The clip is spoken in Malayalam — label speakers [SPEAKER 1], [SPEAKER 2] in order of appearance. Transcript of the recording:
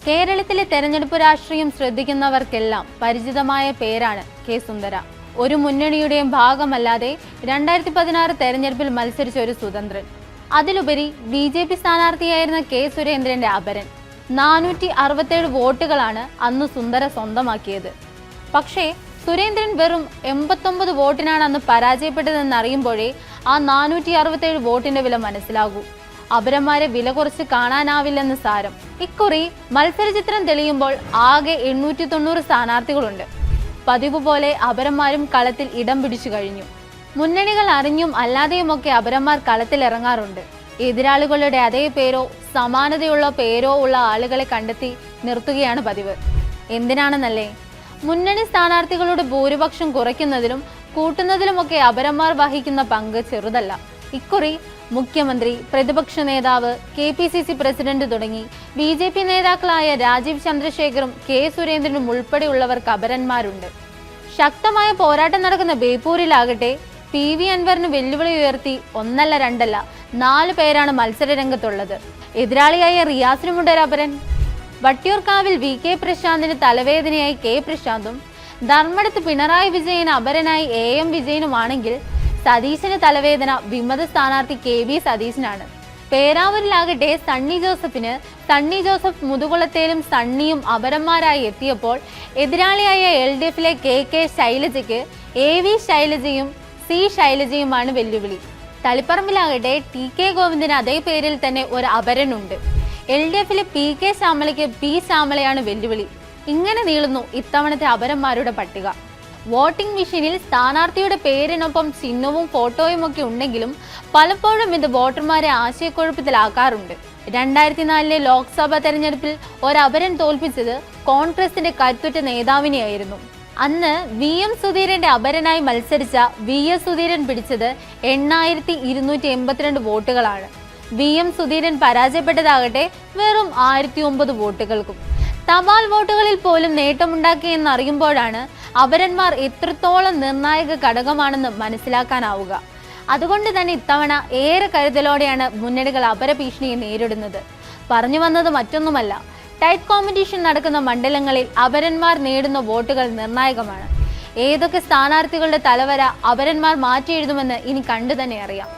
[SPEAKER 1] കേരളത്തിലെ തെരഞ്ഞെടുപ്പ് രാഷ്ട്രീയം ശ്രദ്ധിക്കുന്നവർക്കെല്ലാം പരിചിതമായ പേരാണ് കെ സുന്ദര. ഒരു മുന്നണിയുടെയും ഭാഗമല്ലാതെ 2016 തെരഞ്ഞെടുപ്പിൽ മത്സരിച്ച ഒരു സ്വതന്ത്രൻ. അതിലുപരി BJP സ്ഥാനാർത്ഥിയായിരുന്ന കെ സുരേന്ദ്രന്റെ അപരൻ. 467 വോട്ടുകളാണ് അന്ന് സുന്ദര സ്വന്തമാക്കിയത്. പക്ഷേ സുരേന്ദ്രൻ വെറും 89 വോട്ടിനാണ് അന്ന് പരാജയപ്പെട്ടതെന്നറിയുമ്പോഴേ ആ 467 വോട്ടിന്റെ വില മനസ്സിലാകൂ. അപരന്മാരെ വില കുറച്ച് കാണാനാവില്ലെന്ന് സാരം. ഇക്കുറി മത്സരചിത്രം തെളിയുമ്പോൾ ആകെ 890 സ്ഥാനാർത്ഥികളുണ്ട്. പതിവ് പോലെ അപരന്മാരും കളത്തിൽ ഇടം പിടിച്ചു കഴിഞ്ഞു. മുന്നണികൾ അറിഞ്ഞും അല്ലാതെയുമൊക്കെ അപരന്മാർ കളത്തിലിറങ്ങാറുണ്ട്. എതിരാളികളുടെ അതേ പേരോ സമാനതയുള്ള പേരോ ഉള്ള ആളുകളെ കണ്ടെത്തി നിർത്തുകയാണ് പതിവ്. എന്തിനാണെന്നല്ലേ? മുന്നണി സ്ഥാനാർത്ഥികളുടെ ഭൂരിപക്ഷം കുറയ്ക്കുന്നതിലും കൂട്ടുന്നതിലുമൊക്കെ അപരന്മാർ വഹിക്കുന്ന പങ്ക് ചെറുതല്ല. ഇക്കുറി മുഖ്യമന്ത്രി, പ്രതിപക്ഷ നേതാവ്, KPCC പ്രസിഡന്റ് തുടങ്ങി BJP നേതാക്കളായ രാജീവ് ചന്ദ്രശേഖറും കെ സുരേന്ദ്രനും ഉൾപ്പെടെയുള്ളവർക്ക് അപരന്മാരുണ്ട്. ശക്തമായ പോരാട്ടം നടക്കുന്ന ബേപ്പൂരിലാകട്ടെ PV അൻവറിന് വെല്ലുവിളി ഉയർത്തി ഒന്നല്ല രണ്ടല്ല 4 പേരാണ് മത്സരരംഗത്തുള്ളത്. എതിരാളിയായ റിയാസിനുമുണ്ടൊരു അപരൻ. വട്ടിയൂർക്കാവിൽ VK പ്രശാന്തിന് തലവേദനയായി K പ്രശാന്തും ധർമ്മടത്ത് Pinarayi Vijayan അപരനായി AM വിജയനുമാണെങ്കിൽ സതീശന് തലവേദന വിമത സ്ഥാനാർത്ഥി KB സതീശനാണ്. പേരാവൂരിലാകട്ടെ സണ്ണി സണ്ണി ജോസഫ് മുതുകുളത്തേലും സണ്ണിയും അപരന്മാരായി എത്തിയപ്പോൾ എതിരാളിയായ LDFിലെ KK ശൈലജയ്ക്ക് AV ശൈലജയും C ശൈലജയുമാണ് വെല്ലുവിളി. തളിപ്പറമ്പിലാകട്ടെ TK ഗോവിന്ദന് അതേ പേരിൽ തന്നെ ഒരു അപരനുണ്ട്. LDFിലെ PK ശ്യാമളയ്ക്ക് P ശ്യാമളയാണ് വെല്ലുവിളി. ഇങ്ങനെ നീളുന്നു ഇത്തവണത്തെ അപരന്മാരുടെ പട്ടിക. വോട്ടിംഗ് മെഷീനിൽ സ്ഥാനാർത്ഥിയുടെ പേരിനൊപ്പം ചിഹ്നവും ഫോട്ടോയും ഒക്കെ ഉണ്ടെങ്കിലും പലപ്പോഴും ഇത് വോട്ടർമാരെ ആശയക്കുഴപ്പത്തിലാക്കാറുണ്ട്. 2004 ലോക്സഭാ തെരഞ്ഞെടുപ്പിൽ ഒരപരൻ തോൽപ്പിച്ചത് കോൺഗ്രസിന്റെ കരുത്തുറ്റ നേതാവിനെയായിരുന്നു. അന്ന് VM സുധീരന്റെ അപരനായി മത്സരിച്ച VS സുധീരൻ പിടിച്ചത് 8282 വോട്ടുകളാണ്. VM സുധീരൻ പരാജയപ്പെട്ടതാകട്ടെ വെറും 1009 വോട്ടുകൾക്കും. തപാൽ വോട്ടുകളിൽ പോലും നേട്ടമുണ്ടാക്കിയെന്നറിയുമ്പോഴാണ് അപരന്മാർ എത്രത്തോളം നിർണായക ഘടകമാണെന്ന് മനസ്സിലാക്കാനാവുക. അതുകൊണ്ട് തന്നെ ഇത്തവണ ഏറെ കരുതലോടെയാണ് മുന്നണികൾ അപരഭീഷണിയെ നേരിടുന്നത്. പറഞ്ഞു വന്നത് മറ്റൊന്നുമല്ല, ടൈറ്റ് കോമ്പറ്റീഷൻ നടക്കുന്ന മണ്ഡലങ്ങളിൽ അപരന്മാർ നേടുന്ന വോട്ടുകൾ നിർണായകമാണ്. ഏതൊക്കെ സ്ഥാനാർത്ഥികളുടെ തലവര അപരന്മാർ മാറ്റിയെഴുതുമെന്ന് ഇനി കണ്ടു തന്നെ അറിയാം.